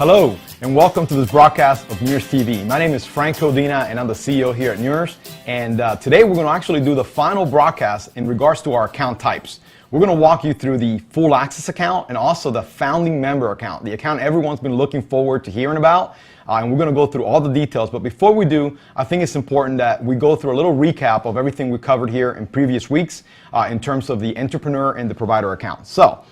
Hello, and welcome to this broadcast of NEURS TV. My name is Frank Codina, and I'm the CEO here at NEURS. And today we're going to actually do the final broadcast in regards to our account types. We're going to walk you through the full access account and also the founding member account, the account everyone's been looking forward to hearing about. And we're going to go through all the details. But before we do, I think it's important that we go through a little recap of everything we covered here in previous weeks in terms of the entrepreneur and the provider account. So,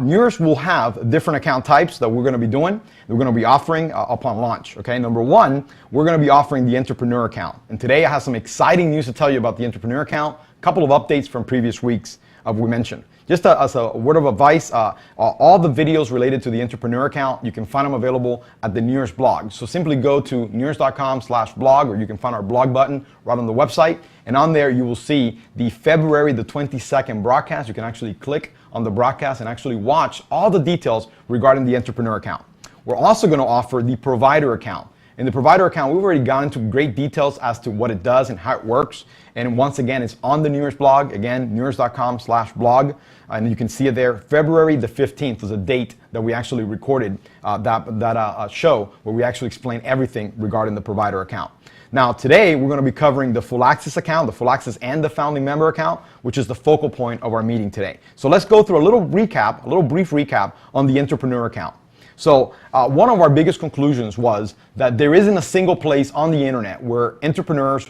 NEURS will have different account types that we're going to be doing. We're going to be offering upon launch. Okay, number one, we're going to be offering the entrepreneur account. And today I have some exciting news to tell you about the entrepreneur account. A couple of updates from previous weeks we mentioned. Just as a word of advice, all the videos related to the entrepreneur account, you can find them available at the NEURS blog. So simply go to neuers.com/blog, or you can find our blog button right on the website. And on there, you will see the February the 22nd broadcast. You can actually click on the broadcast and actually watch all the details regarding the entrepreneur account. We're also going to offer the provider account. In the provider account, we've already gone into great details as to what it does and how it works. And once again, it's on the NEURS blog. Again, neuers.com/blog. And you can see it there. February the 15th is a date that we actually recorded that show where we actually explain everything regarding the provider account. Now, today, we're going to be covering the full access account, the full access and the founding member account, which is the focal point of our meeting today. So let's go through a little brief recap on the entrepreneur account. So one of our biggest conclusions was that there isn't a single place on the internet where entrepreneurs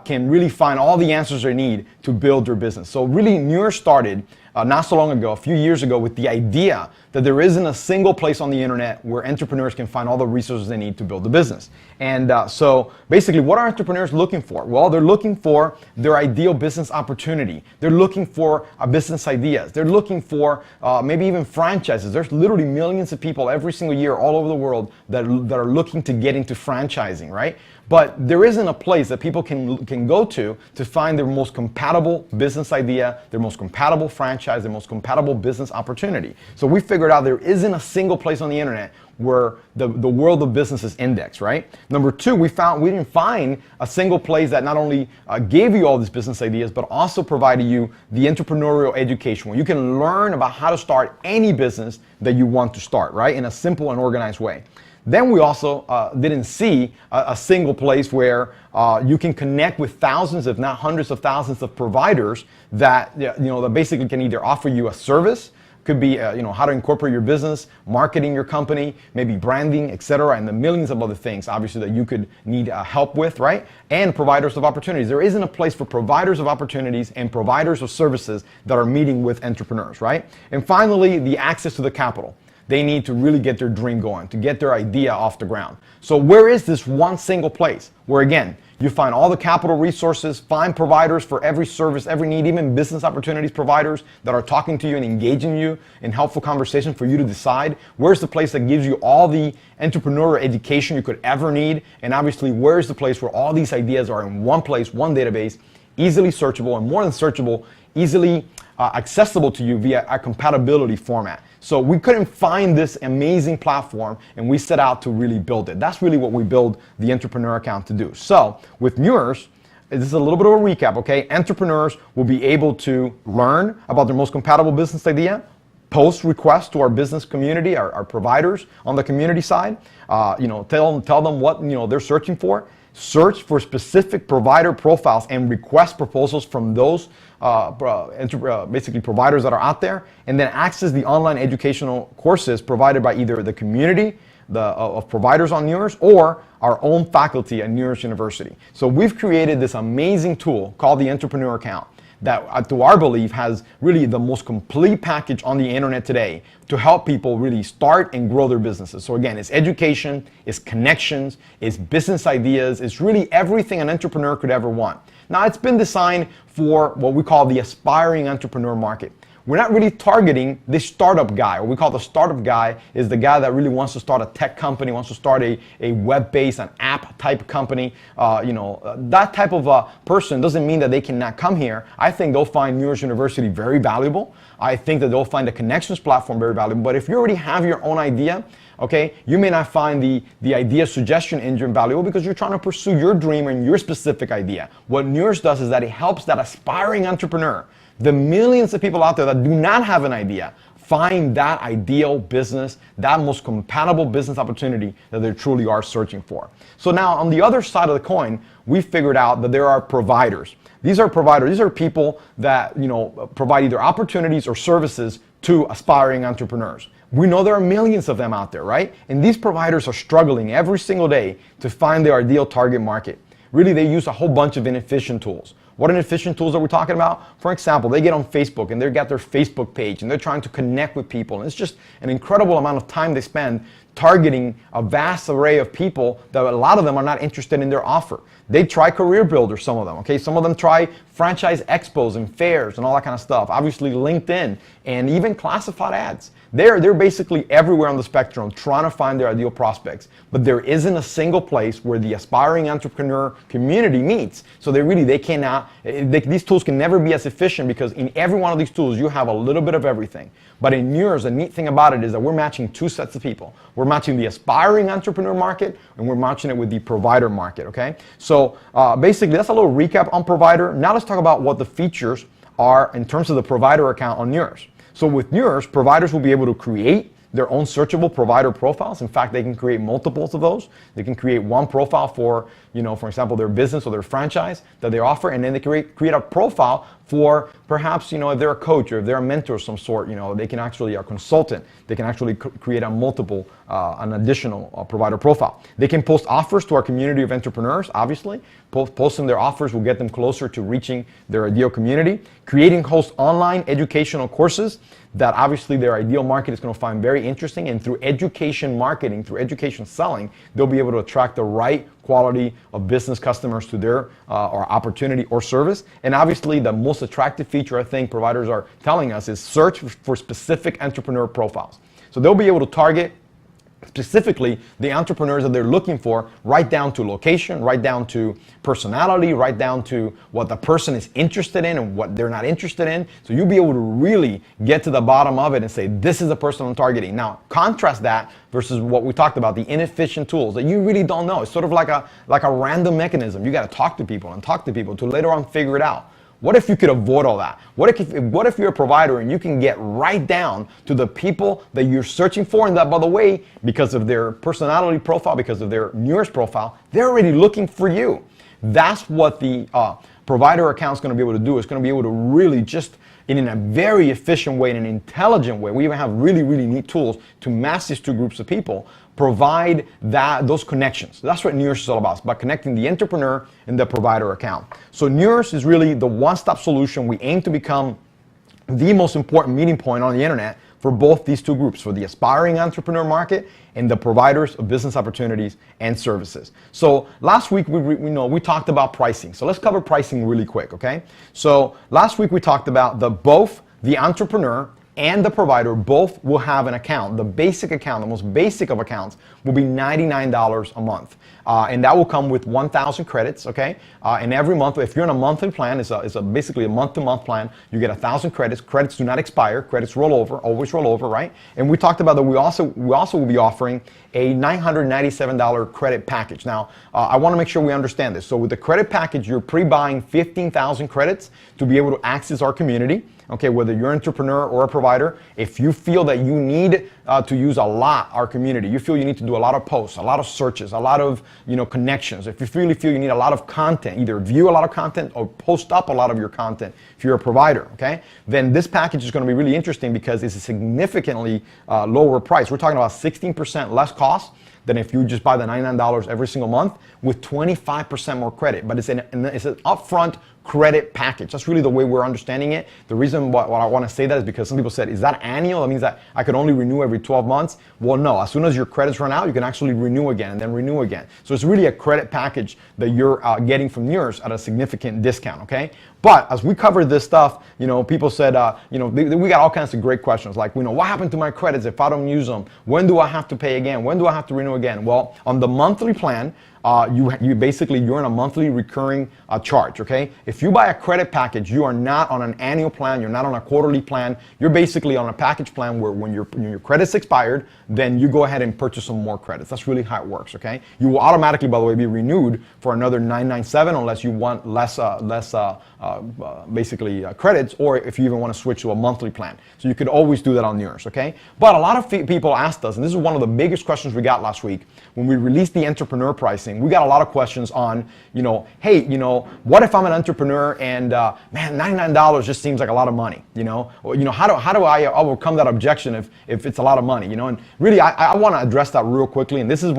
can really find all the answers they need to build their business. So really, NEURS started not so long ago, a few years ago, with the idea that there isn't a single place on the internet where entrepreneurs can find all the resources they need to build a business. And so basically, what are entrepreneurs looking for? Well, they're looking for their ideal business opportunity. They're looking for business ideas. They're looking for maybe even franchises. There's literally millions of people every single year all over the world that are looking to get into franchising, right? But there isn't a place that people can go to find their most compatible business idea, their most compatible franchise, their most compatible business opportunity. So we figured out there isn't a single place on the internet where the world of business is indexed, right? Number two, we didn't find a single place that not only gave you all these business ideas, but also provided you the entrepreneurial education where you can learn about how to start any business that you want to start, right? In a simple and organized way. Then we also didn't see a single place where you can connect with thousands, if not hundreds of thousands of providers that that basically can either offer you a service, could be how to incorporate your business, marketing your company, maybe branding, etc., and the millions of other things, obviously, that you could need help with, right? And providers of opportunities. There isn't a place for providers of opportunities and providers of services that are meeting with entrepreneurs, right? And finally, the access to the capital. They need to really get their dream going, to get their idea off the ground. So where is this one single place where, again, you find all the capital resources, find providers for every service, every need, even business opportunities providers that are talking to you and engaging you in helpful conversation for you to decide? Where's the place that gives you all the entrepreneurial education you could ever need? And obviously, where's the place where all these ideas are in one place, one database, easily searchable, and more than searchable, easily accessible to you via a compatibility format? So we couldn't find this amazing platform, and we set out to really build it. That's really what we build the entrepreneur account to do. So with NEURS, this is a little bit of a recap, okay? Entrepreneurs will be able to learn about their most compatible business idea, post requests to our business community, our providers on the community side, tell them what they're searching for. Search for specific provider profiles and request proposals from those basically providers that are out there, and then access the online educational courses provided by either the community of providers on NEURS or our own faculty at NEURS University. So we've created this amazing tool called the Entrepreneur Account that, to our belief, has really the most complete package on the internet today to help people really start and grow their businesses. So again, it's education, it's connections, it's business ideas, it's really everything an entrepreneur could ever want. Now, it's been designed for what we call the aspiring entrepreneur market. We're not really targeting the startup guy. What we call the startup guy is the guy that really wants to start a tech company, wants to start a web-based, an app type company. That type of person doesn't mean that they cannot come here. I think they'll find NEURS University very valuable. I think that they'll find the Connections platform very valuable. But if you already have your own idea, okay, you may not find the idea suggestion engine valuable because you're trying to pursue your dream and your specific idea. What NEURS does is that it helps that aspiring entrepreneur, the millions of people out there that do not have an idea, find that ideal business, that most compatible business opportunity that they truly are searching for. So now on the other side of the coin, we figured out that there are providers. These are providers. These are people that provide either opportunities or services to aspiring entrepreneurs. We know there are millions of them out there, right? And these providers are struggling every single day to find their ideal target market. Really, they use a whole bunch of inefficient tools. What inefficient tools are we talking about? For example, they get on Facebook and they've got their Facebook page and they're trying to connect with people. And it's just an incredible amount of time they spend targeting a vast array of people that a lot of them are not interested in their offer. They try Career Builder, some of them, okay? Some of them try franchise expos and fairs and all that kind of stuff. Obviously LinkedIn and even classified ads. They're basically everywhere on the spectrum trying to find their ideal prospects, but there isn't a single place where the aspiring entrepreneur community meets. So these tools can never be as efficient because in every one of these tools you have a little bit of everything. But in NEURS, the neat thing about it is that we're matching two sets of people. We're matching the aspiring entrepreneur market and we're matching it with the provider market, okay? So basically that's a little recap on provider. Now let's talk about what the features are in terms of the provider account on NEURS. So with NEURS, providers will be able to create their own searchable provider profiles. In fact, they can create multiples of those. They can create one profile for, for example, their business or their franchise that they offer, and then they create a profile for perhaps, if they're a coach or if they're a mentor of some sort, they can actually, a consultant, they can actually create an additional provider profile. They can post offers to our community of entrepreneurs, obviously. Posting their offers will get them closer to reaching their ideal community. Creating host online educational courses that obviously their ideal market is going to find very interesting, and through education marketing, through education selling, they'll be able to attract the right quality of business customers to their or opportunity or service. And obviously the most attractive feature I think providers are telling us is search for specific entrepreneur profiles. So they'll be able to target specifically the entrepreneurs that they're looking for, right down to location, right down to personality, right down to what the person is interested in and what they're not interested in. So you'll be able to really get to the bottom of it and say, this is the person I'm targeting. Now, contrast that versus what we talked about, the inefficient tools that you really don't know. It's sort of like a random mechanism. You got to talk to people to later on figure it out. What if you could avoid all that? What if you're a provider and you can get right down to the people that you're searching for, and that, by the way, because of their personality profile, because of their NEURS profile, they're already looking for you. That's what the provider account is going to be able to do. It's going to be able to really just, in a very efficient way, in an intelligent way. We even have really, really neat tools to match these two groups of people, provide those connections. That's what NEURS is all about. It's about connecting the entrepreneur and the provider account. So NEURS is really the one-stop solution. We aim to become the most important meeting point on the internet for both these two groups, for the aspiring entrepreneur market and the providers of business opportunities and services. So last week we talked about pricing. So let's cover pricing really quick, okay? So last week we talked about both the entrepreneur and the provider both will have an account. The basic account, the most basic of accounts, will be $99 a month. And that will come with 1,000 credits, okay? And every month, if you're on a monthly plan, it's basically a month-to-month plan, you get 1,000 credits. Credits do not expire. Credits roll over, always roll over, right? And we talked about that we also will be offering a $997 credit package. Now, I want to make sure we understand this. So with the credit package, you're pre-buying 15,000 credits to be able to access our community. Okay, whether you're an entrepreneur or a provider, if you feel that you need to use our community, you feel you need to do a lot of posts, a lot of searches, a lot of connections. If you really feel you need a lot of content, either view a lot of content or post up a lot of your content, if you're a provider, okay, then this package is going to be really interesting because it's a significantly lower price. We're talking about 16% less cost than if you just buy the $99 every single month with 25% more credit. But it's an upfront credit package. That's really the way we're understanding it. The reason why I want to say that is because some people said, is that annual? That means that I could only renew every 12 months? Well, no. As soon as your credits run out, you can actually renew again and then renew again. So it's really a credit package that you're getting from NEURS at a significant discount, okay? But as we covered this stuff, people said, we got all kinds of great questions like, what happened to my credits if I don't use them? When do I have to pay again? When do I have to renew again? Well, on the monthly plan, you basically, you're on a monthly recurring charge, okay? If you buy a credit package, you are not on an annual plan, you're not on a quarterly plan, you're basically on a package plan where when your credit's expired, then you go ahead and purchase some more credits. That's really how it works, okay? You will automatically, by the way, be renewed for another $997 unless you want less credits, or if you even want to switch to a monthly plan. So you could always do that on NEURS, okay? But a lot of people asked us, and this is one of the biggest questions we got last week when we released the entrepreneur pricing. We got a lot of questions on, hey, what if I'm an entrepreneur and man, $99 just seems like a lot of money, Or, how do I overcome that objection if it's a lot of money, And really, I want to address that real quickly, and this is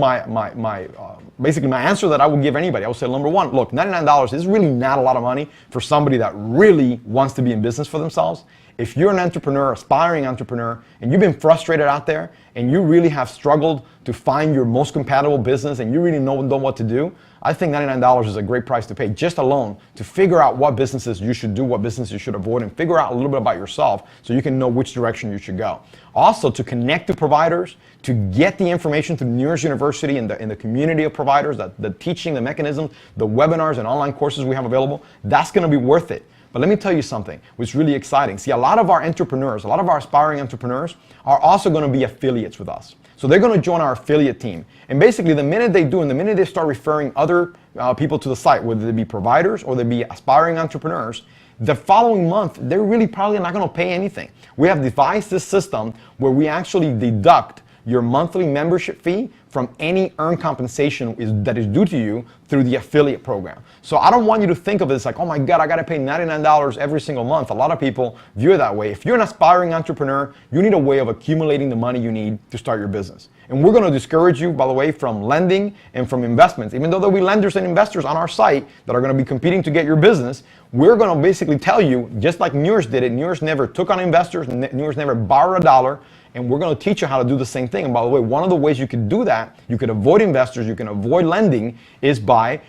basically my answer that I would give anybody. I would say, number one, look, $99 is really not a lot of money for somebody that really wants to be in business for themselves. If you're an entrepreneur, aspiring entrepreneur, and you've been frustrated out there, and you really have struggled to find your most compatible business, and you really don't know what to do, I think $99 is a great price to pay just alone to figure out what businesses you should do, what businesses you should avoid, and figure out a little bit about yourself so you can know which direction you should go. Also, to connect to providers, to get the information through NEURS University and the community of providers, the teaching, the mechanisms, the webinars and online courses we have available, that's going to be worth it. But let me tell you something which is really exciting. See, a lot of our entrepreneurs, a lot of our aspiring entrepreneurs are also going to be affiliates with us. So they're going to join our affiliate team. And basically, the minute they do, and the minute they start referring other people to the site, whether they be providers or they be aspiring entrepreneurs, the following month, they're really probably not going to pay anything. We have devised this system where we actually deduct your monthly membership fee from any earned compensation that is due to you through the affiliate program. So I don't want you to think of it as like, oh my God, I got to pay $99 every single month. A lot of people view it that way. If you're an aspiring entrepreneur, you need a way of accumulating the money you need to start your business. And we're going to discourage you, by the way, from lending and from investments. Even though there'll be lenders and investors on our site that are going to be competing to get your business, we're going to basically tell you, just like NEURS did it, NEURS never took on investors, NEURS never borrowed a dollar, and we're going to teach you how to do the same thing. And by the way, one of the ways you could do that, you could avoid investors, you can avoid lending, is by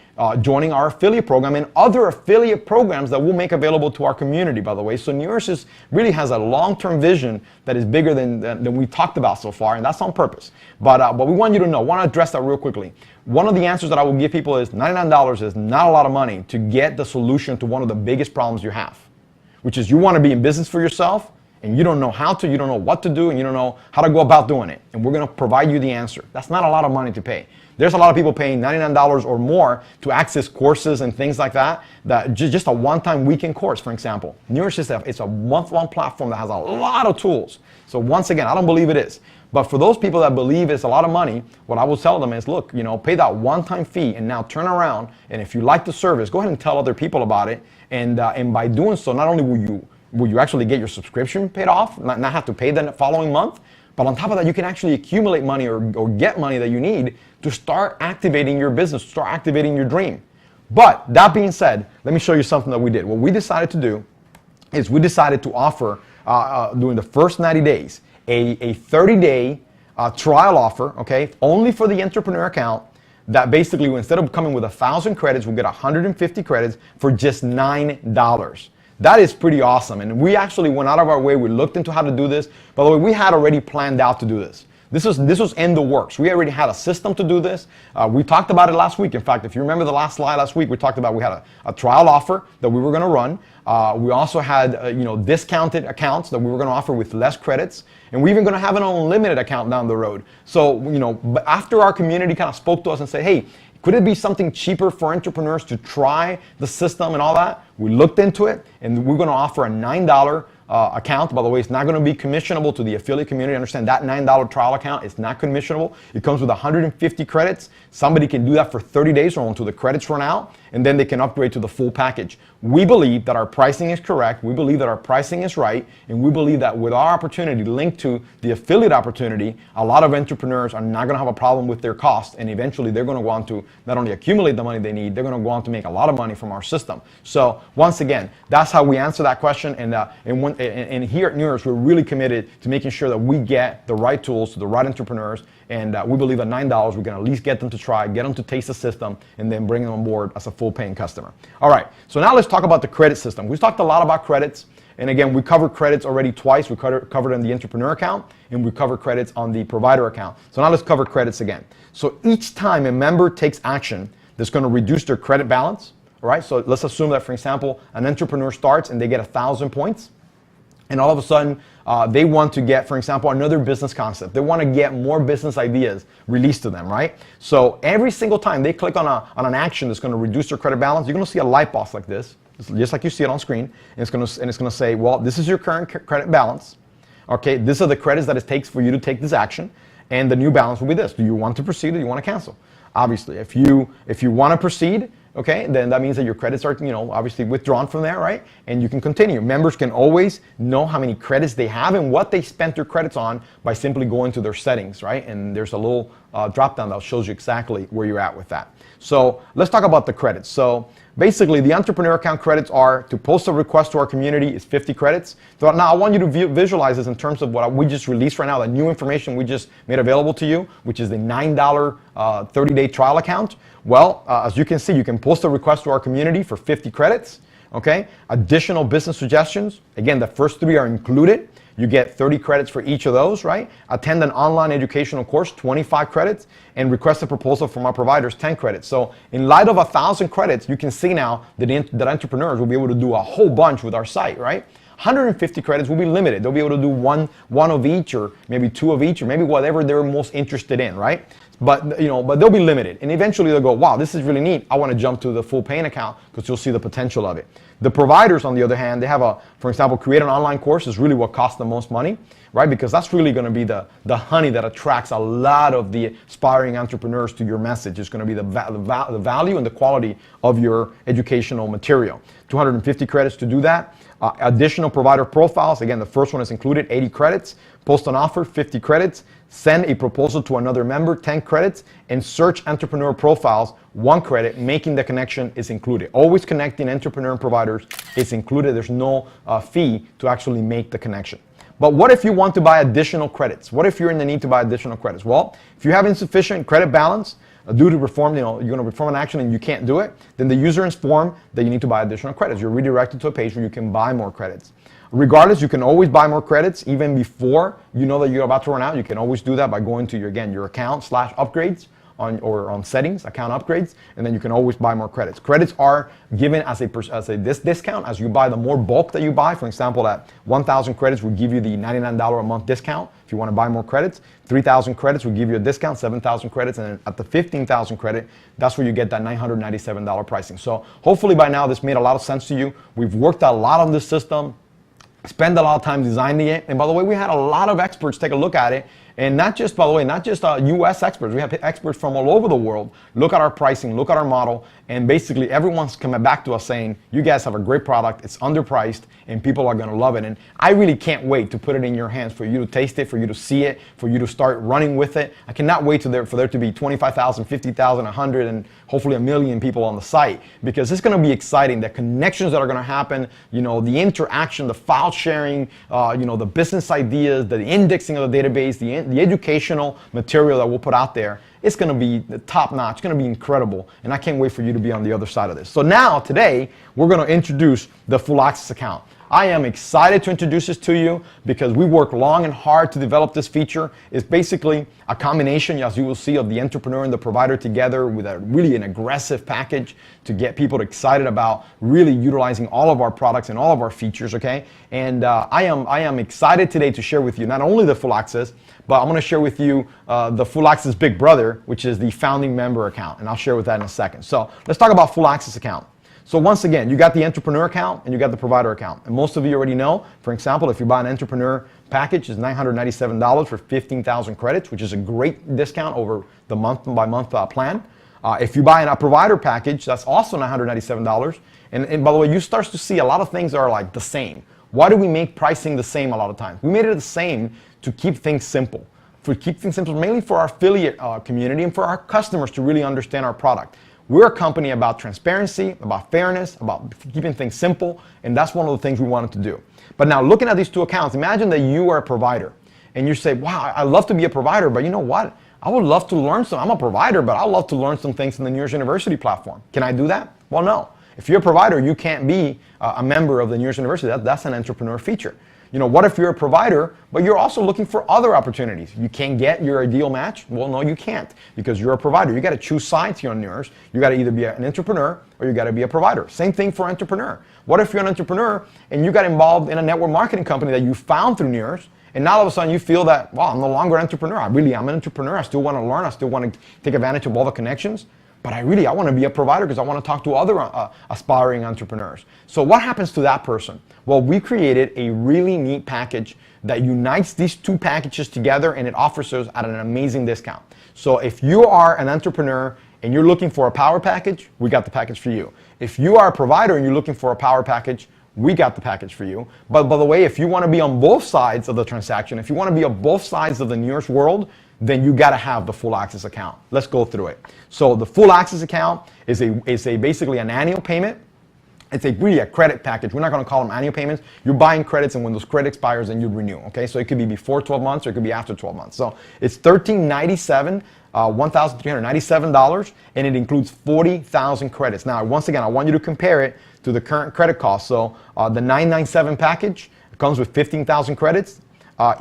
joining our affiliate program and other affiliate programs that we'll make available to our community, by the way. So NEURS really has a long-term vision that is bigger than we talked about so far, and that's on purpose. But we want you to know, I want to address that real quickly. One of the answers that I will give people is $99 is not a lot of money to get the solution to one of the biggest problems you have, which is you want to be in business for yourself, and you don't know how to, you don't know what to do, and you don't know how to go about doing it. And we're going to provide you the answer. That's not a lot of money to pay. There's a lot of people paying $99 or more to access courses and things like that, just a one-time weekend course, for example. NEURS it's a month-long platform that has a lot of tools. So once again, I don't believe it is. But for those people that believe it's a lot of money, what I will tell them is, look, pay that one-time fee and now turn around, and if you like the service, go ahead and tell other people about it. And by doing so, not only will you actually get your subscription paid off, not have to pay the following month, but on top of that, you can actually accumulate money or get money that you need to start activating your business, start activating your dream. But that being said, let me show you something that we did. What we decided to do is we decided to offer, during the first 90 days, a 30-day trial offer, okay, only for the entrepreneur account, that basically, instead of coming with 1,000 credits, we'll get 150 credits for just $9. That is pretty awesome. And we actually went out of our way. We looked into how to do this. By the way, we had already planned out to do this. This was in the works. We already had a system to do this. We talked about it last week. In fact, if you remember the last slide last week, we talked about we had a trial offer that we were going to run. We also had discounted accounts that we were going to offer with less credits. And we're even going to have an unlimited account down the road. So, after our community kind of spoke to us and said, hey, could it be something cheaper for entrepreneurs to try the system and all that? We looked into it, and we're going to offer a $9 account. By the way, it's not going to be commissionable to the affiliate community. Understand that $9 trial account is not commissionable. It comes with 150 credits. Somebody can do that for 30 days or until the credits run out, and then they can upgrade to the full package. We believe that our pricing is correct. We believe that our pricing is right, and we believe that with our opportunity linked to the affiliate opportunity, a lot of entrepreneurs are not going to have a problem with their cost, and eventually they're going to go on to not only accumulate the money they need, they're going to go on to make a lot of money from our system. So once again, that's how we answer that question. And here at NEURS, we're really committed to making sure that we get the right tools to the right entrepreneurs. And we believe at $9, we can at least get them to try, get them to taste the system, and then bring them on board as a full paying customer. All right, so now let's talk about the credit system. We've talked a lot about credits, And again, we covered credits already twice. We covered in the entrepreneur account, and we covered credits on the provider account. So now let's cover credits again. So each time a member takes action that's going to reduce their credit balance, all right? So let's assume that, for example, an entrepreneur starts and they get 1,000 points. And all of a sudden, they want to get, for example, another business concept. They want to get more business ideas released to them, right? So every single time they click on an action that's going to reduce their credit balance, you're going to see a light box like this, just like you see it on screen. And it's going to say, well, this is your current credit balance. Okay, these are the credits that it takes for you to take this action. And the new balance will be this. Do you want to proceed or do you want to cancel? Obviously, if you want to proceed, okay, then that means that your credits are, obviously withdrawn from there, right? And you can continue. Members can always know how many credits they have and what they spent their credits on by simply going to their settings, right? And there's a little drop down that shows you exactly where you're at with that. So let's talk about the credits. So basically, the entrepreneur account credits are to post a request to our community is 50 credits. So now I want you to visualize this in terms of what we just released right now, the new information we just made available to you, which is the $9 30-day trial account. Well, as you can see, you can post a request to our community for 50 credits. Okay, additional business suggestions. Again, the first 3 are included. You get 30 credits for each of those, right? Attend an online educational course, 25 credits, and request a proposal from our providers, 10 credits. So in light of 1,000 credits, you can see now that entrepreneurs will be able to do a whole bunch with our site, right? 150 credits will be limited. They'll be able to do one of each, or maybe 2 of each, or maybe whatever they're most interested in, right? But they'll be limited, and eventually they'll go, wow, this is really neat. I want to jump to the full paying account because you'll see the potential of it. The providers, on the other hand, they have for example, create an online course is really what costs the most money, right? Because that's really going to be the honey that attracts a lot of the aspiring entrepreneurs to your message. It's going to be the value and the quality of your educational material. 250 credits to do that. Additional provider profiles. Again, the first one is included, 80 credits. Post an offer, 50 credits. Send a proposal to another member, 10 credits. And search entrepreneur profiles, 1 credit. Making the connection is included. Always connecting entrepreneur and providers is included. There's no fee to actually make the connection. But what if you want to buy additional credits? What if you're in the need to buy additional credits? Well, if you have insufficient credit balance due to perform, you're going to perform an action and you can't do it, then the user is informed that you need to buy additional credits. You're redirected to a page where you can buy more credits. Regardless, you can always buy more credits even before you know that you're about to run out. You can always do that by going to your account/upgrades on settings, account upgrades, and then you can always buy more credits. Credits are given as a discount as you buy. The more bulk that you buy, for example, at 1,000 credits will give you the $99 a month discount if you want to buy more credits. 3,000 credits will give you a discount, 7,000 credits, and then at the 15,000 credit, that's where you get that $997 pricing. So hopefully by now this made a lot of sense to you. We've worked a lot on this system, spend a lot of time designing it. And by the way, we had a lot of experts take a look at it. And not just, by the way, not just US experts. We have experts from all over the world look at our pricing, look at our model, and basically everyone's coming back to us saying, you guys have a great product, it's underpriced, and people are going to love it. And I really can't wait to put it in your hands, for you to taste it, for you to see it, for you to start running with it. I cannot wait for there to be 25,000, 50,000, 100, and hopefully 1 million people on the site, because it's going to be exciting. The connections that are going to happen, the interaction, the file sharing, the business ideas, the indexing of the database, the educational material that we'll put out there. It's going to be top notch. It's going to be incredible. And I can't wait for you to be on the other side of this. So now, today, we're going to introduce the full access account. I am excited to introduce this to you because we worked long and hard to develop this feature. It's basically a combination, as you will see, of the entrepreneur and the provider together with an aggressive package to get people excited about really utilizing all of our products and all of our features, okay? And I am excited today to share with you not only the full access, but I'm going to share with you the full access big brother, which is the founding member account. And I'll share with that in a second. So let's talk about full access account. So once again, you got the entrepreneur account and you got the provider account. And most of you already know, for example, if you buy an entrepreneur package, it's $997 for 15,000 credits, which is a great discount over the month-by-month plan. If you buy a provider package, that's also $997. And by the way, you start to see a lot of things that are like the same. Why do we make pricing the same a lot of times? We made it the same to keep things simple. Mainly for our affiliate community and for our customers to really understand our product. We're a company about transparency, about fairness, about keeping things simple, and that's one of the things we wanted to do. But now looking at these two accounts, imagine that you are a provider and you say, wow, I love to be a provider, but you know what? I would love to learn I'm a provider, but I'd love to learn some things in the NEURS University platform. Can I do that? Well, no. if you're a provider, you can't be a member of the NEURS University. That's an entrepreneur feature. What if you're a provider, but you're also looking for other opportunities? You can't get your ideal match? Well, no, you can't, because you're a provider. You got to choose sides here on NEURS. You got to either be an entrepreneur or you got to be a provider. Same thing for entrepreneur. What if you're an entrepreneur and you got involved in a network marketing company that you found through NEURS, and now all of a sudden you feel that, wow, I'm no longer an entrepreneur. I'm an entrepreneur. I still want to learn. I still want to take advantage of all the connections. But I want to be a provider because I want to talk to other aspiring entrepreneurs. So what happens to that person? Well, we created a really neat package that unites these two packages together, and it offers us at an amazing discount. So if you are an entrepreneur and you're looking for a power package, we got the package for you. If you are a provider and you're looking for a power package, we got the package for you. But by the way, if you want to be on both sides of the transaction, if you want to be on both sides of the NEURS world, then you got to have the full access account. Let's go through it. So the full access account is basically an annual payment. It's really a credit package. We're not going to call them annual payments. You're buying credits, and when those credit expires, then you renew. Okay, so it could be before 12 months or it could be after 12 months. So it's $1,397, $1,397, and it includes 40,000 credits. Now, once again, I want you to compare it to the current credit cost. So the $997 package comes with 15,000 credits.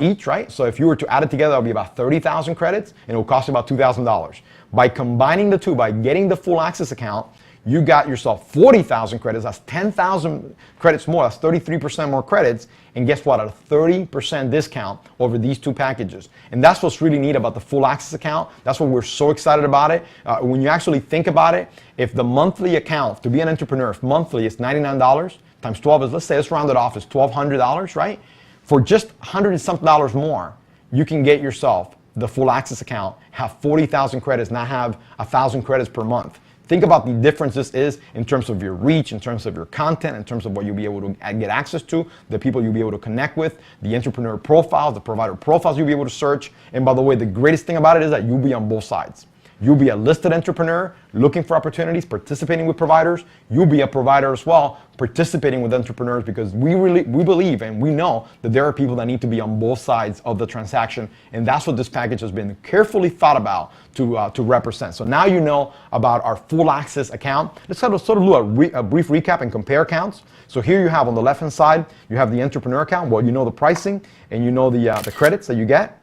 Each, right? So if you were to add it together, it'll be about 30,000 credits, and it will cost you about $2,000. By combining the two, by getting the full access account, you got yourself 40,000 credits. That's 10,000 credits more. That's 33% more credits. And guess what? A 30% discount over these two packages. And that's what's really neat about the full access account. That's what we're so excited about it. When you actually think about it, if the monthly account, to be an entrepreneur, if monthly is $99 times 12 is, let's round it off, is $1,200, right? For just $100 and something more, you can get yourself the full access account, have 40,000 credits, not have 1,000 credits per month. Think about the difference this is in terms of your reach, in terms of your content, in terms of what you'll be able to get access to, the people you'll be able to connect with, the entrepreneur profiles, the provider profiles you'll be able to search. And by the way, the greatest thing about it is that you'll be on both sides. You'll be a listed entrepreneur looking for opportunities, participating with providers. You'll be a provider as well, participating with entrepreneurs, because we believe and we know that there are people that need to be on both sides of the transaction, and that's what this package has been carefully thought about to represent. So now you know about our full access account. Let's sort of do a brief recap and compare accounts. So here you have on the left hand side, you have the entrepreneur account. Well, you know the pricing and you know the credits that you get.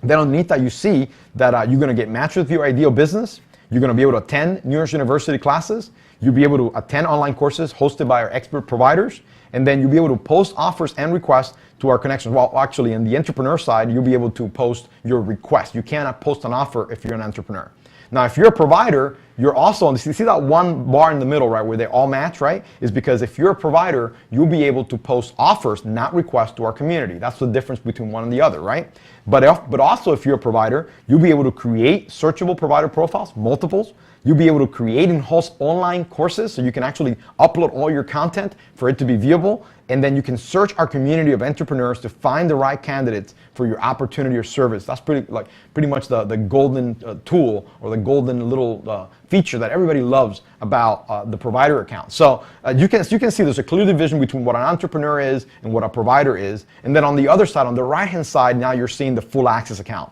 Then underneath that, you see that you're going to get matched with your ideal business. You're going to be able to attend NEURS University classes. You'll be able to attend online courses hosted by our expert providers. And then you'll be able to post offers and requests to our connections. Well, actually, in the entrepreneur side, you'll be able to post your request. You cannot post an offer if you're an entrepreneur. Now, if you're a provider, you're also, you see that one bar in the middle, right, where they all match, right? Is because if you're a provider, you'll be able to post offers, not requests, to our community. That's the difference between one and the other, right? But also, if you're a provider, you'll be able to create searchable provider profiles, multiples. You'll be able to create and host online courses, so you can actually upload all your content for it to be viewable. And then you can search our community of entrepreneurs to find the right candidates for your opportunity or service. That's pretty much the golden tool, or the golden little feature that everybody loves about the provider account. So you can see there's a clear division between what an entrepreneur is and what a provider is. And then on the other side, on the right-hand side, now you're seeing the full access account.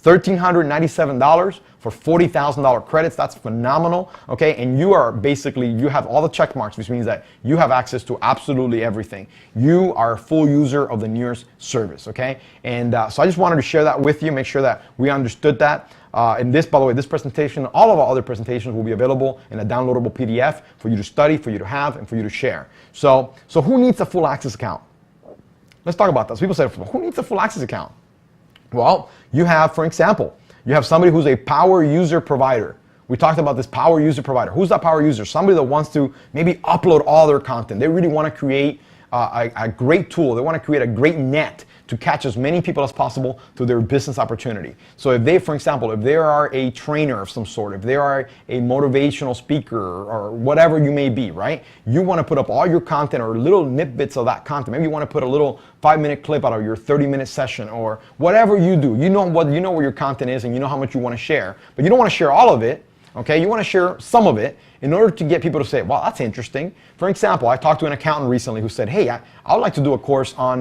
$1,397 for $40,000 credits. That's phenomenal. Okay, and you have all the check marks, which means that you have access to absolutely everything. You are a full user of the NEURS service. Okay, and so I just wanted to share that with you, make sure that we understood that. And this, by the way, this presentation, all of our other presentations will be available in a downloadable PDF for you to study, for you to have, and for you to share. So who needs a full access account? Let's talk about that. So people say, who needs a full access account? Well, you have, for example, you have somebody who's a power user provider. We talked about this power user provider. Who's that power user? Somebody that wants to maybe upload all their content. They really want to create a great tool. They want to create a great net to catch as many people as possible to their business opportunity. So if they, for example, if they are a trainer of some sort, if they are a motivational speaker or whatever you may be, right? You want to put up all your content or little nitbits of that content. Maybe you want to put a little 5-minute clip out of your 30-minute session or whatever you do. You know where your content is and you know how much you want to share, but you don't want to share all of it. Okay, you want to share some of it in order to get people to say, well, that's interesting. For example, I talked to an accountant recently who said, hey, I would like to do a course on,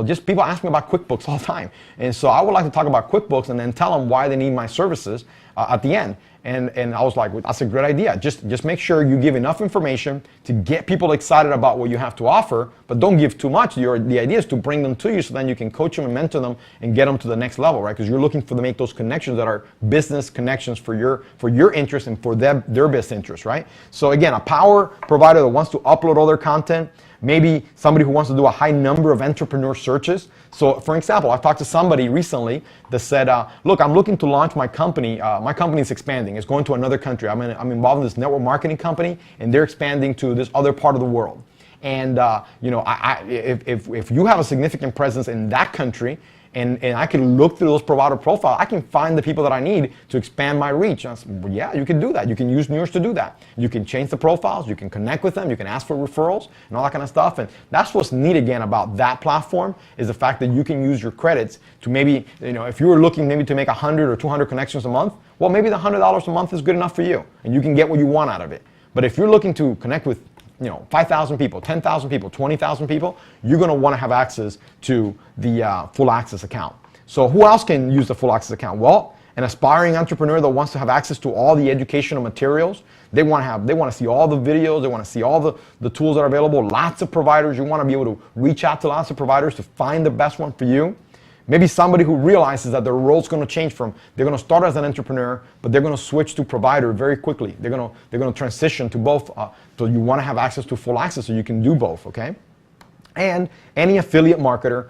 just people ask me about QuickBooks all the time. And so I would like to talk about QuickBooks and then tell them why they need my services. at the end. And I was like, well, that's a great idea. Just make sure you give enough information to get people excited about what you have to offer, but don't give too much. The idea is to bring them to you so then you can coach them and mentor them and get them to the next level, right? Because you're looking to make those connections that are business connections for your interest and for their best interest, right? So again, a power provider that wants to upload all their content, maybe somebody who wants to do a high number of entrepreneur searches. So for example, I talked to somebody recently that said, look, I'm looking to launch my company. My company is expanding. It's going to another country. I'm involved in this network marketing company, and they're expanding to this other part of the world. And if you have a significant presence in that country, and I can look through those provider profiles, I can find the people that I need to expand my reach. And I said, well, yeah, you can do that. You can use NEURS to do that. You can change the profiles, you can connect with them, you can ask for referrals and all that kind of stuff. And that's what's neat again about that platform, is the fact that you can use your credits to maybe, if you were looking maybe to make 100 or 200 connections a month, well, maybe the $100 a month is good enough for you and you can get what you want out of it. But if you're looking to connect with 5,000 people, 10,000 people, 20,000 people, you're going to want to have access to the full access account. So who else can use the full access account? Well, an aspiring entrepreneur that wants to have access to all the educational materials. They want to see all the videos. They want to see all the tools that are available. Lots of providers. You want to be able to reach out to lots of providers to find the best one for you. Maybe somebody who realizes that their role's going to change from, they're going to start as an entrepreneur, but they're going to switch to provider very quickly. They're going to transition to both. So you want to have access to full access so you can do both, okay? And any affiliate marketer,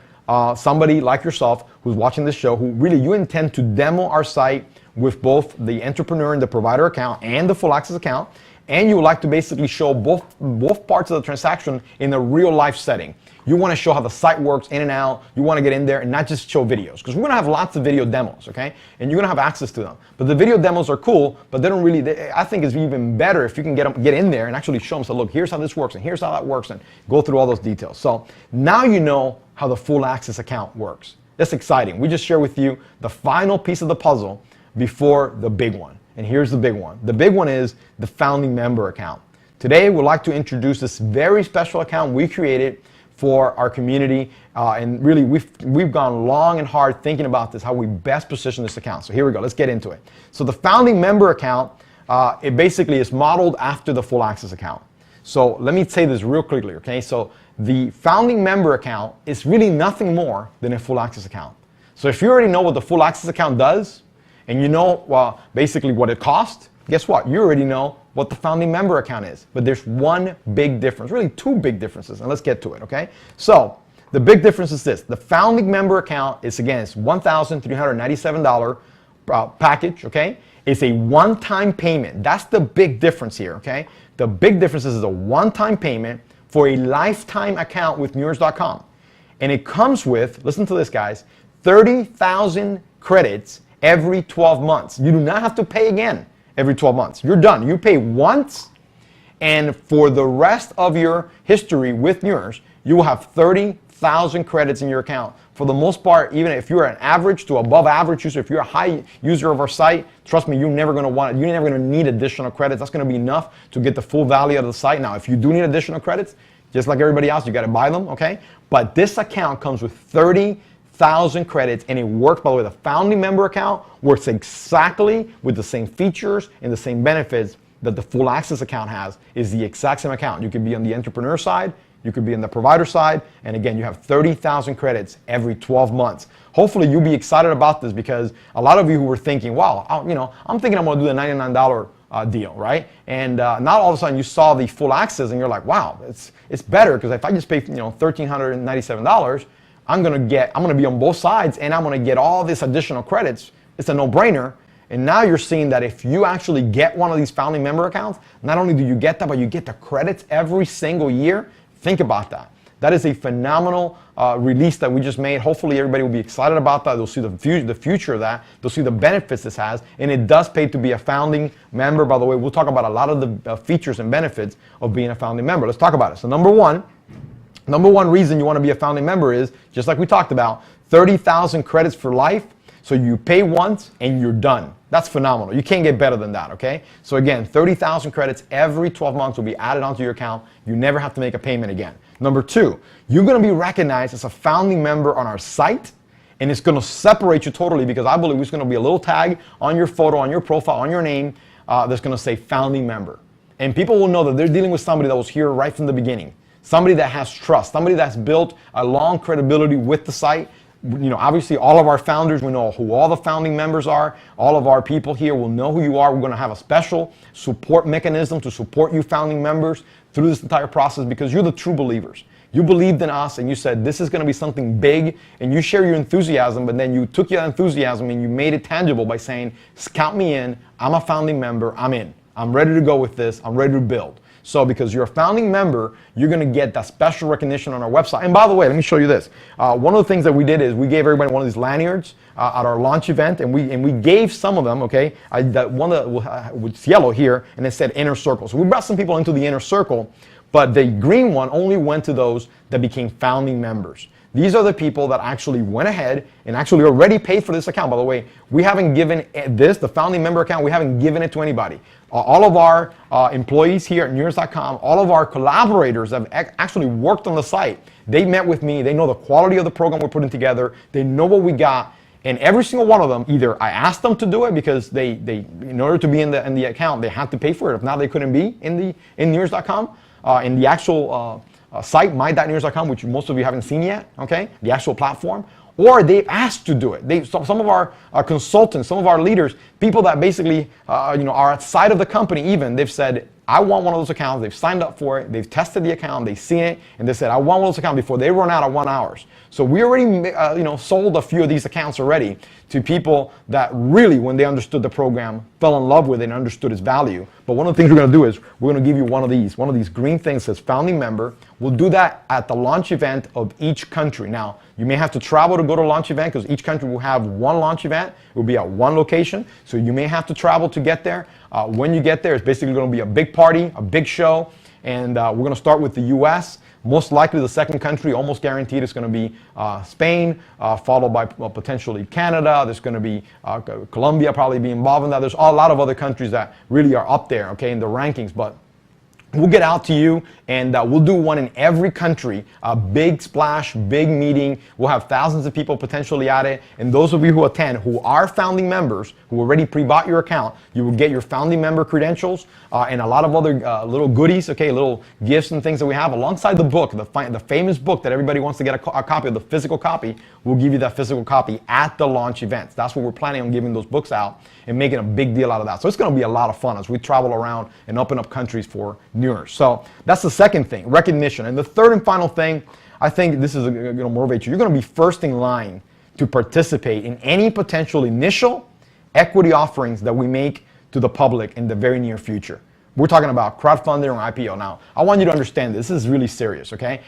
somebody like yourself who's watching this show, who really you intend to demo our site with both the entrepreneur and the provider account and the full access account, and you would like to basically show both parts of the transaction in a real life setting. You want to show how the site works in and out. You want to get in there and not just show videos, because we're going to have lots of video demos, okay? And you're going to have access to them. But the video demos are cool, but they don't really, I think it's even better if you can get in there and actually show them, so look, here's how this works and here's how that works, and go through all those details. So now you know how the full access account works. That's exciting. We just share with you the final piece of the puzzle before the big one. And here's the big one. The big one is the founding member account. Today, we'd like to introduce this very special account we created for our community, and really we've gone long and hard thinking about this, how we best position this account. So here we go, let's get into it. So the founding member account, it basically is modeled after the full access account. So let me say this real quickly, okay? So the founding member account is really nothing more than a full access account. So if you already know what the full access account does, and you know basically what it costs, guess what? You already know what the founding member account is. But there's one big difference, really two big differences, and let's get to it, okay? So the big difference is this. The founding member account is, again, it's $1,397 package, okay? It's a one-time payment. That's the big difference here, okay? The big difference is a one-time payment for a lifetime account with NEURS.com. And it comes with, listen to this, guys, 30,000 credits every 12 months. You do not have to pay again every 12 months. You're done. You pay once, and for the rest of your history with NEURS, you will have 30,000 credits in your account. For the most part, even if you're an average to above average user, if you're a high user of our site, trust me, you're never going to need additional credits. That's going to be enough to get the full value out of the site. Now, if you do need additional credits, just like everybody else, you got to buy them, okay? But this account comes with 30,000 credits, and it works, by the way, the founding member account works exactly with the same features and the same benefits that the full access account has. Is the exact same account. You can be on the entrepreneur side, you could be on the provider side, and again, you have 30,000 credits every 12 months. Hopefully you'll be excited about this, because a lot of you who were thinking, wow, I'm thinking I'm going to do the $99 deal, right? And now all of a sudden you saw the full access and you're like, wow, it's better, because if I just pay $1,397, I'm gonna be on both sides, and I'm gonna get all this additional credits. It's a no-brainer. And now you're seeing that if you actually get one of these founding member accounts, not only do you get that, but you get the credits every single year. Think about that. That is a phenomenal release that we just made. Hopefully everybody will be excited about that. They'll see the future of that. They'll see the benefits this has. And it does pay to be a founding member. By the way, we'll talk about a lot of the features and benefits of being a founding member. Let's talk about it. So number one reason you want to be a founding member is, just like we talked about, 30,000 credits for life. So you pay once and you're done. That's phenomenal. You can't get better than that, okay? So again, 30,000 credits every 12 months will be added onto your account. You never have to make a payment again. Number two, you're going to be recognized as a founding member on our site, And it's going to separate you totally, because I believe it's going to be a little tag on your photo, on your profile, on your name that's going to say founding member. And people will know that they're dealing with somebody that was here right from the beginning. Somebody that has trust, somebody that's built a long credibility with the site. You know, obviously all of our founders, we know who all the founding members are. All of our people here will know who you are. We're going to have a special support mechanism to support you founding members through this entire process, because you're the true believers. You believed in us and you said this is going to be something big, and you share your enthusiasm, but then you took your enthusiasm and you made it tangible by saying, count me in, I'm a founding member, I'm in. I'm ready to go with this, I'm ready to build. So because you're a founding member, you're going to get that special recognition on our website. And by the way, let me show you this. One of the things that we did is we gave everybody one of these lanyards at our launch event, and we gave some of them, okay? That one that was yellow here, and it said inner circle. So we brought some people into the inner circle, but the green one only went to those that became founding members. These are the people that actually went ahead and actually already paid for this account. By the way, we haven't given this, the founding member account, we haven't given it to anybody. All of our employees here at NEURS.com, all of our collaborators have actually worked on the site. They met with me. They know the quality of the program we're putting together. They know what we got. And every single one of them, either I asked them to do it because they in order to be in the account, they had to pay for it. If not, they couldn't be in NEURS.com, in the actual site, my.neurs.com, which most of you haven't seen yet, okay? The actual platform. Or they've asked to do it. Some of our consultants, some of our leaders, people that basically are outside of the company even, they've said, I want one of those accounts. They've signed up for it. They've tested the account. They've seen it. And they said, I want one of those accounts before they run out of 1 hour. So we already sold a few of these accounts already to people that really, when they understood the program, fell in love with it and understood its value. But one of the things we're going to do is we're going to give you one of these green things that says founding member. We'll do that at the launch event of each country. Now, you may have to travel to go to a launch event because each country will have one launch event. It will be at one location. So you may have to travel to get there. When you get there, it's basically going to be a big party, a big show. And we're going to start with the U.S. Most likely the second country, almost guaranteed, is going to be Spain, followed by potentially Canada. There's going to be Colombia probably be involved in that. There's a lot of other countries that really are up there, okay, in the rankings. But we'll get out to you, and we'll do one in every country, a big splash, big meeting. We'll have thousands of people potentially at it. And those of you who attend, who are founding members, who already pre-bought your account, you will get your founding member credentials and a lot of other little goodies, okay, little gifts and things that we have alongside the book, the famous book that everybody wants to get a copy of, the physical copy. We'll give you that physical copy at the launch events. That's what we're planning on giving those books out and making a big deal out of that. So it's going to be a lot of fun as we travel around and open up countries for NEURS. So that's the second thing, recognition. And the third and final thing, I think this is going to motivate you. You're going to be first in line to participate in any potential initial equity offerings that we make to the public in the very near future. We're talking about crowdfunding or IPO. Now, I want you to understand this is really serious, okay?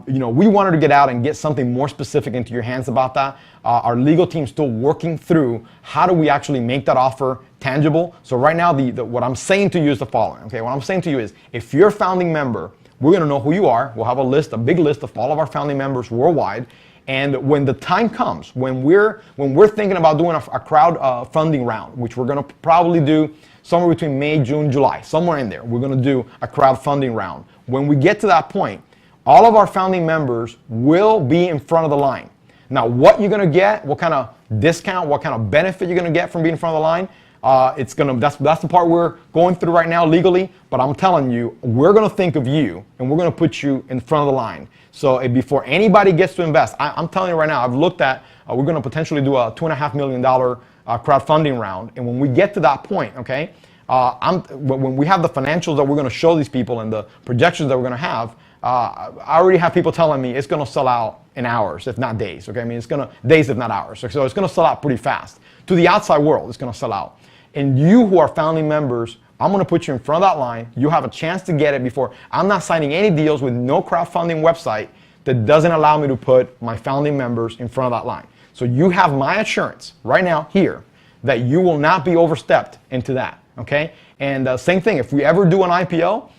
We wanted to get out and get something more specific into your hands about that. Our legal team's still working through how do we actually make that offer tangible. So right now, what I'm saying to you is the following, okay? What I'm saying to you is, if you're a founding member, we're going to know who you are. We'll have a big list of all of our founding members worldwide. And when the time comes, when we're thinking about doing a crowdfunding round, which we're going to probably do somewhere between May, June, July, somewhere in there, we're going to do a crowdfunding round. When we get to that point, all of our founding members will be in front of the line. Now, what you're going to get, what kind of discount, what kind of benefit you're going to get from being in front of the line, that's the part we're going through right now legally. But I'm telling you, we're going to think of you and we're going to put you in front of the line. So before anybody gets to invest, I'm telling you right now, I've looked at, we're going to potentially do a $2.5 million crowdfunding round. And when we get to that point, okay, when we have the financials that we're going to show these people and the projections that we're going to have, I already have people telling me it's going to sell out in hours, if not days. Okay, I mean, it's going to days, if not hours. So it's going to sell out pretty fast. To the outside world, it's going to sell out. And you who are founding members, I'm going to put you in front of that line. You have a chance to get it before. I'm not signing any deals with no crowdfunding website that doesn't allow me to put my founding members in front of that line. So you have my assurance right now here that you will not be overstepped into that. Okay, and same thing, if we ever do an IPO,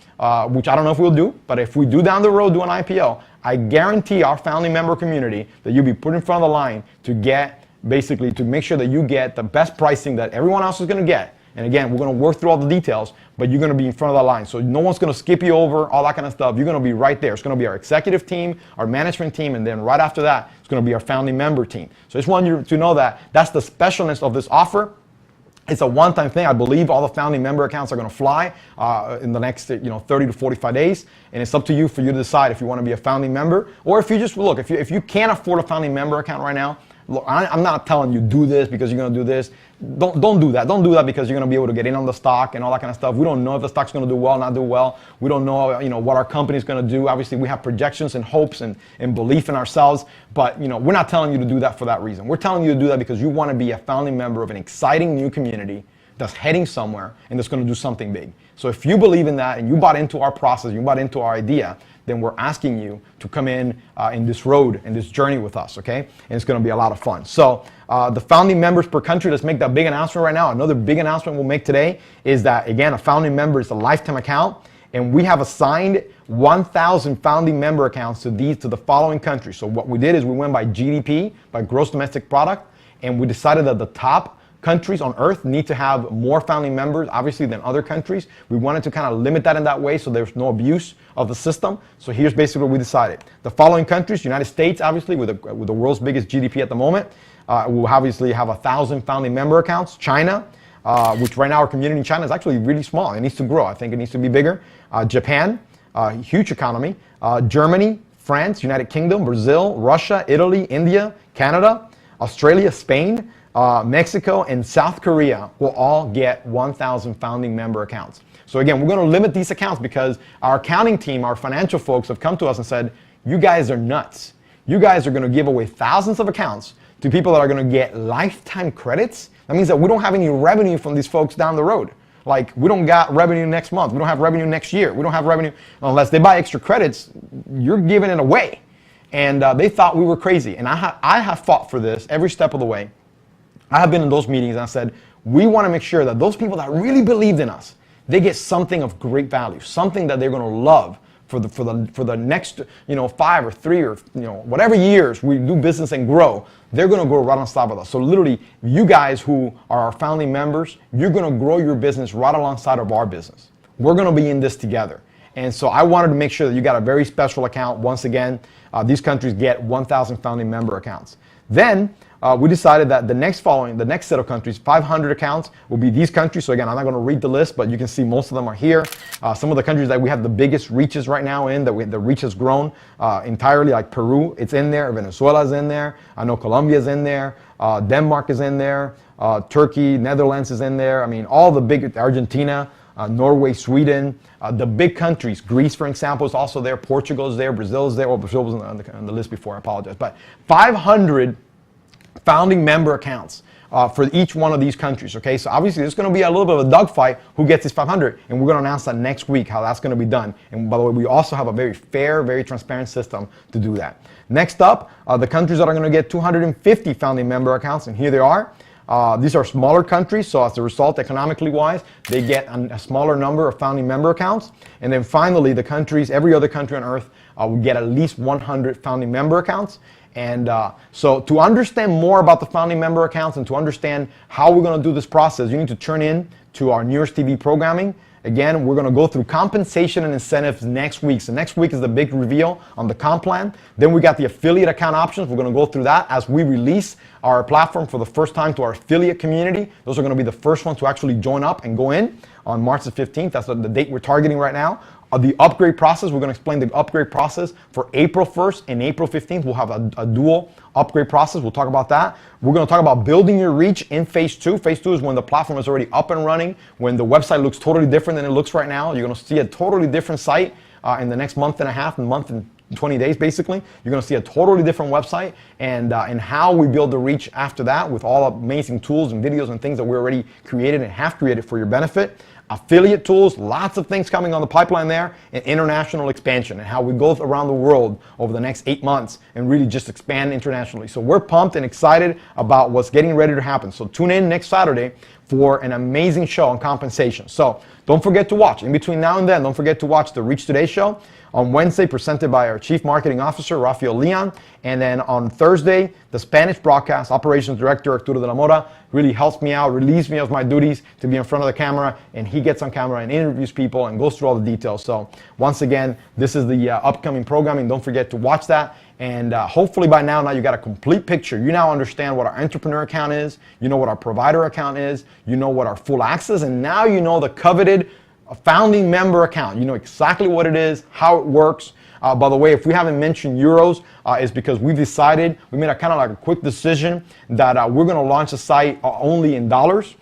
which I don't know if we'll do, but if we do down the road do an IPO, I guarantee our founding member community that you'll be put in front of the line to get, basically to make sure that you get the best pricing that everyone else is going to get. And again, we're going to work through all the details, but you're going to be in front of that line. So no one's going to skip you over, all that kind of stuff. You're going to be right there. It's going to be our executive team, our management team, and then right after that, it's going to be our founding member team. So I just want you to know that that's the specialness of this offer. It's a one-time thing. I believe all the founding member accounts are going to fly in the next 30 to 45 days. And it's up to you for you to decide if you want to be a founding member or if you just, look, if you can't afford a founding member account right now, look, I'm not telling you do this because you're going to do this. Don't do that. Don't do that because you're going to be able to get in on the stock and all that kind of stuff. We don't know if the stock's going to do well, not do well. We don't know, what our company's going to do. Obviously, we have projections and hopes and belief in ourselves, but we're not telling you to do that for that reason. We're telling you to do that because you want to be a founding member of an exciting new community that's heading somewhere and that's going to do something big. So if you believe in that and you bought into our process, you bought into our idea, then we're asking you to come in this road and this journey with us, okay? And it's going to be a lot of fun. So the founding members per country, let's make that big announcement right now. Another big announcement we'll make today is that, again, a founding member is a lifetime account, and we have assigned 1,000 founding member accounts to the following countries. So what we did is we went by GDP, by gross domestic product, and we decided that the top countries on earth need to have more founding members, obviously, than other countries. We wanted to kind of limit that in that way so there's no abuse of the system. So here's basically what we decided. The following countries: United States, obviously, with the world's biggest GDP at the moment. We'll obviously have 1,000 founding member accounts. China, which right now our community in China is actually really small. It needs to grow. I think it needs to be bigger. Japan, huge economy. Germany, France, United Kingdom, Brazil, Russia, Italy, India, Canada, Australia, Spain, Mexico, and South Korea will all get 1,000 founding member accounts. So again, we're going to limit these accounts because our accounting team, our financial folks have come to us and said, you guys are nuts. You guys are going to give away thousands of accounts to people that are going to get lifetime credits. That means that we don't have any revenue from these folks down the road. Like, we don't got revenue next month. We don't have revenue next year. We don't have revenue unless they buy extra credits. You're giving it away. And they thought we were crazy. And I have fought for this every step of the way. I have been in those meetings and I said, we want to make sure that those people that really believed in us, they get something of great value, something that they're going to love for the next 5 or 3 or whatever years we do business and grow. They're going to grow right on top of us. So literally, you guys who are our founding members, you're going to grow your business right alongside of our business. We're going to be in this together. And so I wanted to make sure that you got a very special account. Once again, these countries get 1,000 founding member accounts. Then we decided that the next set of countries, 500 accounts, will be these countries. So again, I'm not going to read the list, but you can see most of them are here. Some of the countries that we have the biggest reaches right now in, the reach has grown entirely, like Peru, it's in there. Venezuela is in there. I know Colombia is in there. Denmark is in there. Turkey, Netherlands is in there. I mean, all the big, Argentina, Norway, Sweden, the big countries. Greece, for example, is also there. Portugal is there. Brazil is there. Well, Brazil was on the list before. I apologize. But 500 founding member accounts for each one of these countries. Okay, so obviously there's going to be a little bit of a dogfight who gets these 500, and we're going to announce that next week how that's going to be done. And by the way, we also have a very fair, very transparent system to do that. Next up, the countries that are going to get 250 founding member accounts, and here they are. These are smaller countries, so as a result, economically wise, they get a smaller number of founding member accounts. And then finally, the countries, every other country on earth will get at least 100 founding member accounts. And so to understand more about the founding member accounts and to understand how we're going to do this process, you need to turn in to our NEURS TV programming. Again, we're going to go through compensation and incentives next week. So next week is the big reveal on the comp plan. Then we got the affiliate account options. We're going to go through that as we release our platform for the first time to our affiliate community. Those are going to be the first ones to actually join up and go in on March the 15th. That's the date we're targeting right now. The upgrade process, we're going to explain the upgrade process for April 1st and April 15th. We'll have a dual upgrade process. We'll talk about that. We're going to talk about building your reach in phase 2. Phase 2 is when the platform is already up and running, when the website looks totally different than it looks right now. You're going to see a totally different site in the next month and a half, month and 20 days basically. You're going to see a totally different website and how we build the reach after that with all amazing tools and videos and things that we already created and have created for your benefit. Affiliate tools, lots of things coming on the pipeline there, and international expansion and how we go around the world over the next 8 months and really just expand internationally. So we're pumped and excited about what's getting ready to happen. So tune in next Saturday for an amazing show on compensation. So don't forget to watch. In between now and then, don't forget to watch the Reach Today show. On Wednesday, presented by our Chief Marketing Officer, Rafael Leon. And then on Thursday, the Spanish broadcast, Operations Director Arturo de la Mora, really helps me out, relieves me of my duties to be in front of the camera, and he gets on camera and interviews people and goes through all the details. So once again, this is the upcoming programming. Don't forget to watch that. And hopefully by now you got a complete picture. You now understand what our entrepreneur account is. You know what our provider account is. You know what our full access, and now you know the coveted founding member account. You know exactly what it is, how it works. By the way, if we haven't mentioned euros, it's because we've decided, we made a kind of like a quick decision that we're going to launch the site only in dollars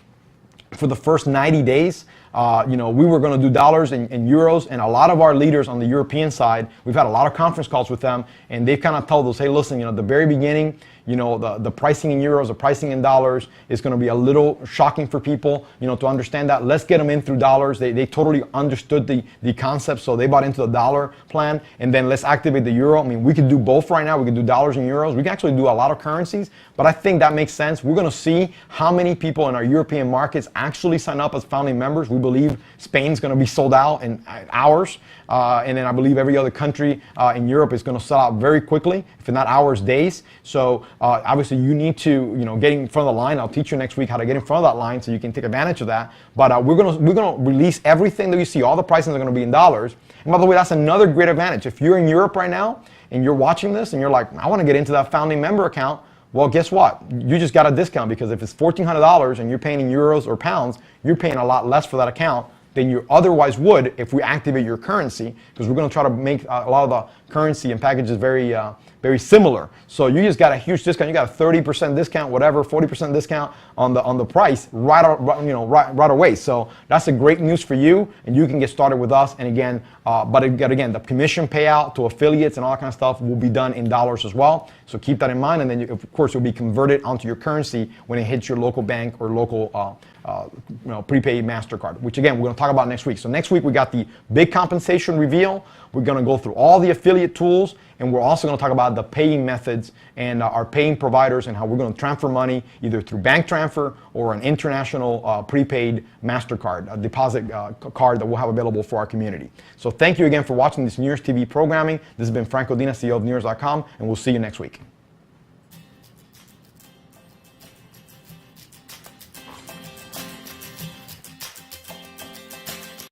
for the first 90 days. We were going to do dollars and euros, and a lot of our leaders on the European side, we've had a lot of conference calls with them, and they've kind of told us, hey, listen, at the very beginning, the pricing in euros, the pricing in dollars is going to be a little shocking for people, to understand that. Let's get them in through dollars. They totally understood the concept, so they bought into the dollar plan, and then let's activate the euro. I mean, we could do both right now. We could do dollars and euros. We can actually do a lot of currencies, but I think that makes sense. We're going to see how many people in our European markets actually sign up as founding members. We believe Spain's going to be sold out in hours, and then I believe every other country in Europe is going to sell out very quickly, if not hours, days. So obviously you need to get in front of the line. I'll teach you next week how to get in front of that line so you can take advantage of that. But we're gonna release everything that you see. All the pricing are going to be in dollars. And by the way, that's another great advantage. If you're in Europe right now and you're watching this and you're like, I want to get into that founding member account. Well, guess what? You just got a discount, because if it's $1,400 and you're paying in euros or pounds, you're paying a lot less for that account than you otherwise would if we activate your currency, because we're going to try to make a lot of the currency and packages very similar. So you just got a huge discount. You got a 30% discount, whatever, 40% discount on the price right away. So that's a great news for you, and you can get started with us. And again, the commission payout to affiliates and all that kind of stuff will be done in dollars as well. So keep that in mind, and then of course you'll be converted onto your currency when it hits your local bank or local prepaid MasterCard, which again we're going to talk about next week. So next week we got the big compensation reveal. We're going to go through all the affiliate tools, and we're also going to talk about the paying methods and our paying providers and how we're going to transfer money either through bank transfer or an international prepaid MasterCard, a deposit card that we'll have available for our community. So thank you again for watching this NEURS TV programming. This has been Frank Codina, CEO of NEURS.com, and we'll see you next week.